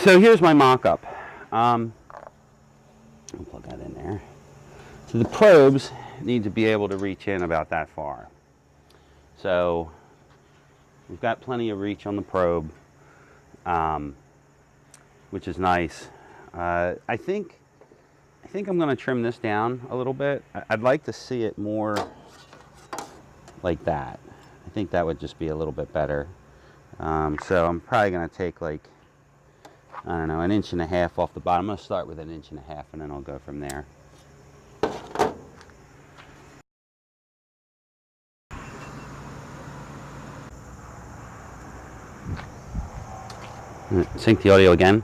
So here's my mock-up. I'll plug that in there. So the probes need to be able to reach in about that far. So we've got plenty of reach on the probe, which is nice. I think I'm going to trim this down a little bit. I'd like to see it more like that. I think that would just be a little bit better. So I'm probably going to take like, I don't know, 1.5 inches off the bottom. I'm going to start with 1.5 inches and then I'll go from there. Sync the audio again.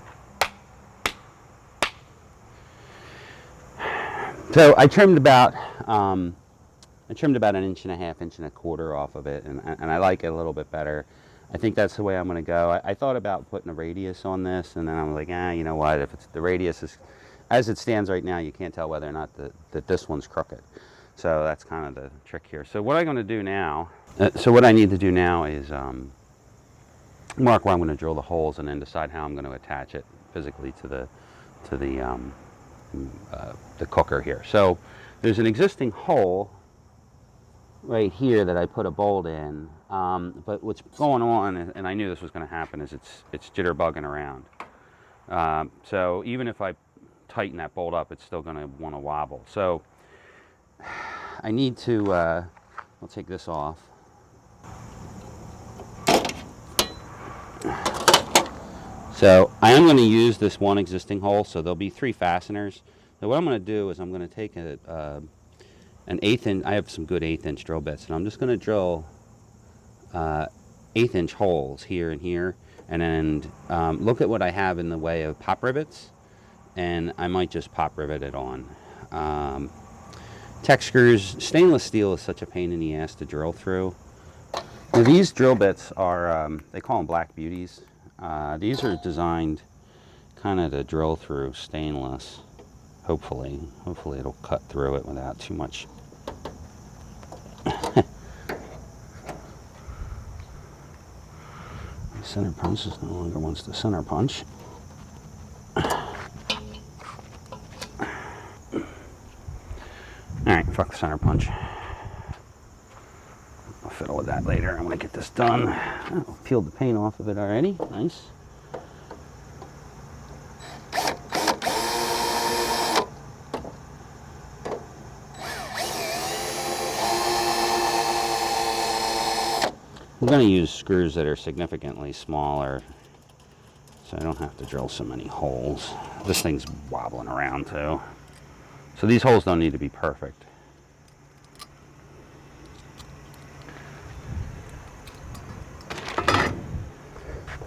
So I trimmed about 1.5 inches, 1.25 off of it, and I like it a little bit better. I think that's the way I'm going to go. I thought about putting a radius on this, and then I'm like, you know what? If it's the radius is, as it stands right now, you can't tell whether or not that this one's crooked. So that's kind of the trick here. So what I'm going to do now, what I need to do now is mark where I'm going to drill the holes, and then decide how I'm going to attach it physically to the cooker here. So there's an existing hole right here that I put a bolt in, but what's going on, and I knew this was going to happen, is it's jitterbugging around. So even if I tighten that bolt up, it's still going to want to wobble. So I need to, I'll take this off. So I am going to use this one existing hole, so there'll be 3 fasteners. So what I'm going to do is I'm going to take an 1/8 inch, I have some good 1/8 inch drill bits, and I'm just going to drill 1/8 inch holes here and here, and then look at what I have in the way of pop rivets, and I might just pop rivet it on. Tech screws, stainless steel is such a pain in the ass to drill through. Now, these drill bits are, they call them Black Beauties. These are designed kind of to drill through stainless. Hopefully it'll cut through it without too much. Center punch no longer wants to center punch. Alright, fuck the center punch. I'll fiddle with that later. I'm going to get this done. Oh, peeled the paint off of it already. Nice. I'm going to use screws that are significantly smaller, so I don't have to drill so many holes. This thing's wobbling around too. So these holes don't need to be perfect.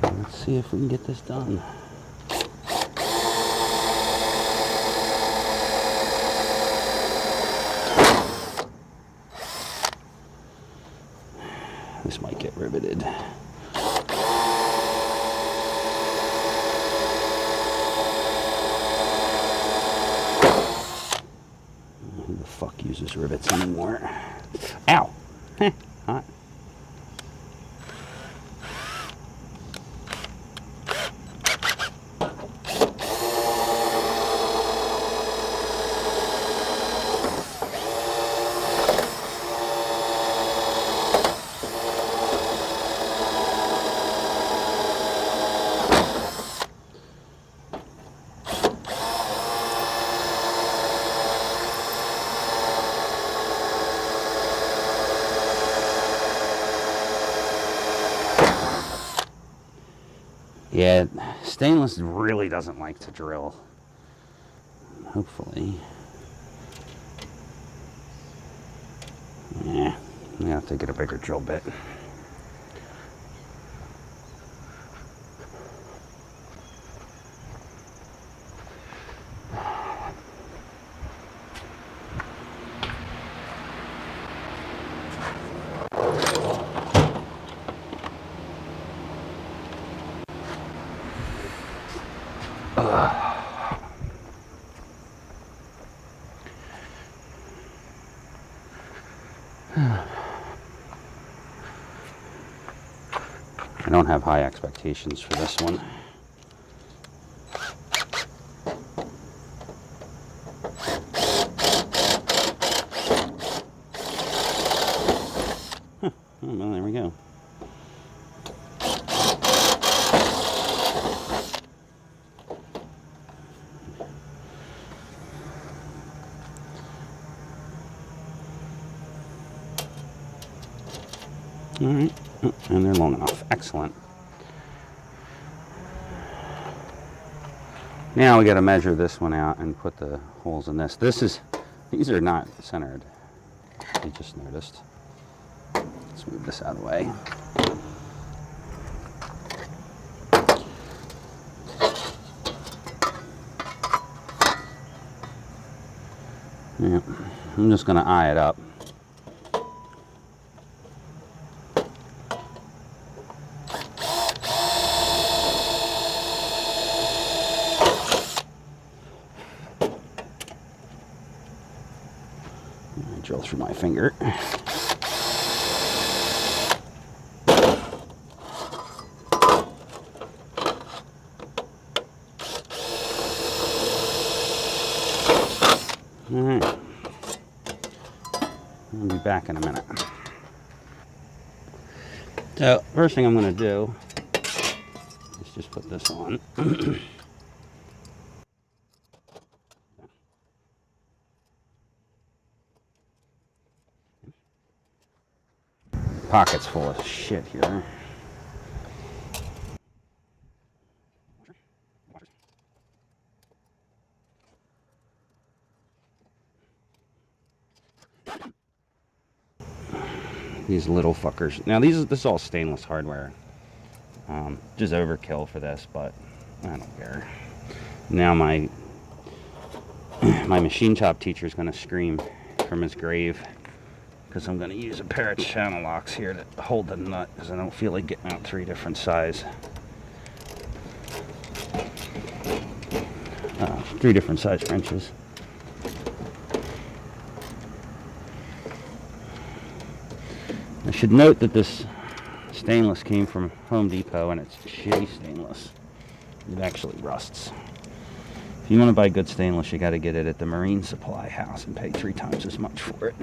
Let's see if we can get this done. This might get riveted. Who the fuck uses rivets anymore? Ow! Hot. Yeah, stainless really doesn't like to drill. Hopefully. Yeah, I'm gonna have to get a bigger drill bit. I don't have high expectations for this one. Oh, well, there we go. All right, oh, and they're long enough. Excellent. Now we got to measure this one out and put the holes in this. These are not centered. I just noticed. Let's move this out of the way. Yeah, I'm just going to eye it up. I drill through my finger. All right. I'll be back in a minute. So, first thing I'm going to do is just put this on. Pocket's full of shit here. These little fuckers. Now this is all stainless hardware. Just overkill for this, but I don't care. Now my machine shop teacher is going to scream from his grave because I'm going to use a pair of channel locks here to hold the nut because I don't feel like getting out 3 different size. 3 different size wrenches. I should note that this stainless came from Home Depot and it's shitty stainless. It actually rusts. If you want to buy good stainless, you got to get it at the Marine Supply House and pay 3 times as much for it.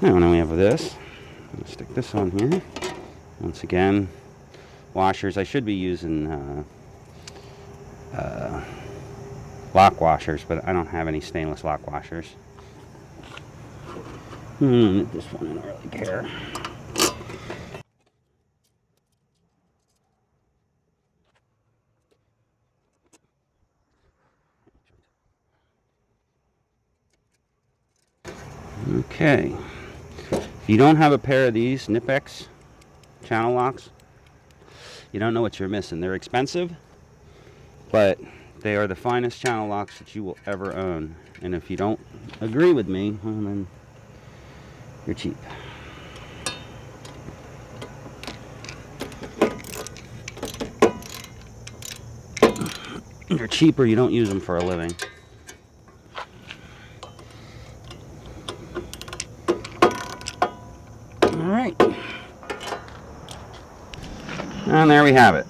Now we have this. I'm going to stick this on here. Once again, washers. I should be using lock washers, but I don't have any stainless lock washers. This one I don't really care. Okay. If you don't have a pair of these Nipex channel locks, you don't know what you're missing. They're expensive, but they are the finest channel locks that you will ever own. And if you don't agree with me, well, then you're cheap. You're cheap or you don't use them for a living. All right. And there we have it.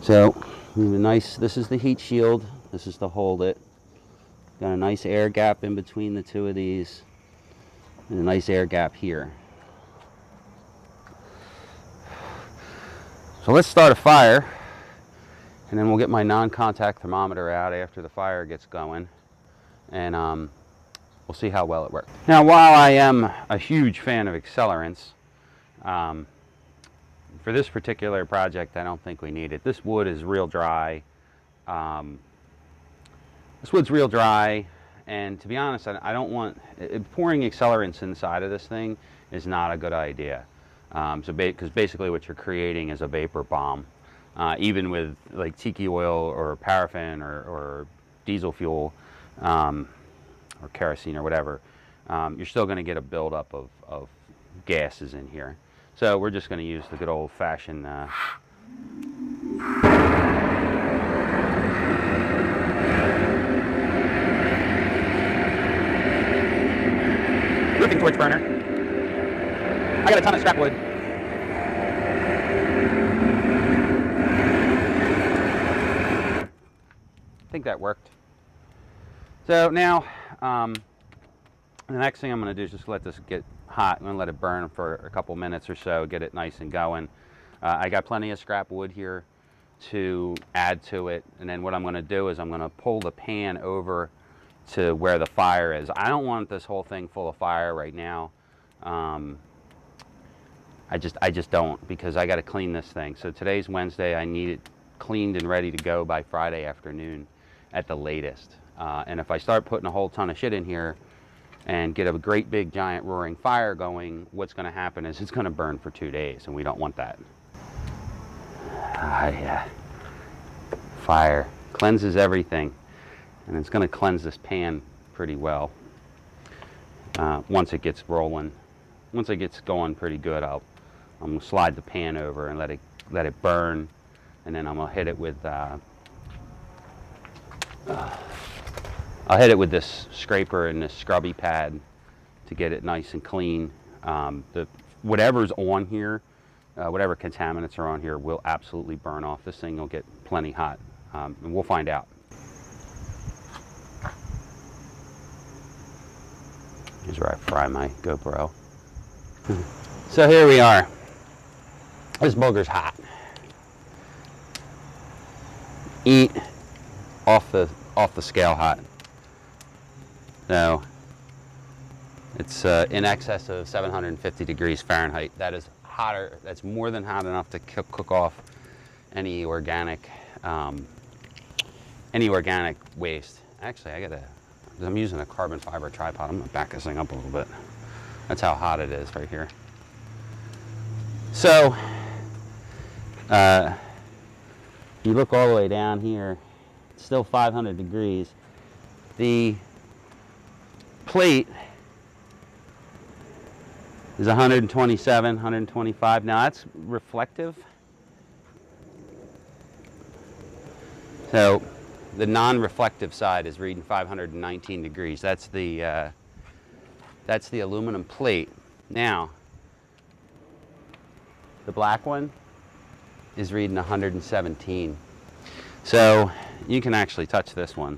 So, this is the heat shield. This is to hold it. Got a nice air gap in between the 2 of these. And a nice air gap here. So let's start a fire. And then we'll get my non-contact thermometer out after the fire gets going. And we'll see how well it works. Now, while I am a huge fan of accelerants, for this particular project, I don't think we need it. This wood is real dry. This wood's real dry, and to be honest, I don't want pouring accelerants inside of this thing is not a good idea. Because basically what you're creating is a vapor bomb. Even with like tiki oil or paraffin or diesel fuel or kerosene or whatever, you're still going to get a buildup of gases in here. So we're just going to use the good old-fashioned roofing torch burner. scrap wood. I think that worked. So now, the next thing I'm going to do is just let this get hot. I'm going to let it burn for a couple minutes or so, get it nice and going. I got plenty of scrap wood here to add to it, and then what I'm going to do is I'm going to pull the pan over to where the fire is. I don't want this whole thing full of fire right now. I just don't, because I got to clean this thing. So today's Wednesday. I need it cleaned and ready to go by Friday afternoon at the latest. And if I start putting a whole ton of shit in here and get a great big giant roaring fire going, what's going to happen is it's going to burn for 2 days, and we don't want that. Yeah. Fire cleanses everything, and it's going to cleanse this pan pretty well once it gets rolling. Once it gets going pretty good, I'm going to slide the pan over and let it burn, and then I'm going to hit it with I'll hit it with this scraper and this scrubby pad to get it nice and clean. Whatever's on here, whatever contaminants are on here, will absolutely burn off. This thing will get plenty hot, and we'll find out. Here's where I fry my GoPro. So here we are. This booger's hot. Eat off the scale hot. So it's in excess of 750 degrees Fahrenheit. That is hotter. That's more than hot enough to cook off any organic waste. Actually, I'm using a carbon fiber tripod. I'm gonna back this thing up a little bit. That's how hot it is right here. So you look all the way down here, it's still 500 degrees. The plate is 127, 125. Now that's reflective. So the non-reflective side is reading 519 degrees. That's the aluminum plate. Now, the black one is reading 117. So you can actually touch this one.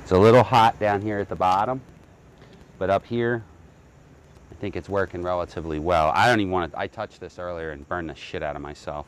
It's a little hot down here at the bottom, but up here, I think it's working relatively well. I don't even want to, I touched this earlier and burned the shit out of myself.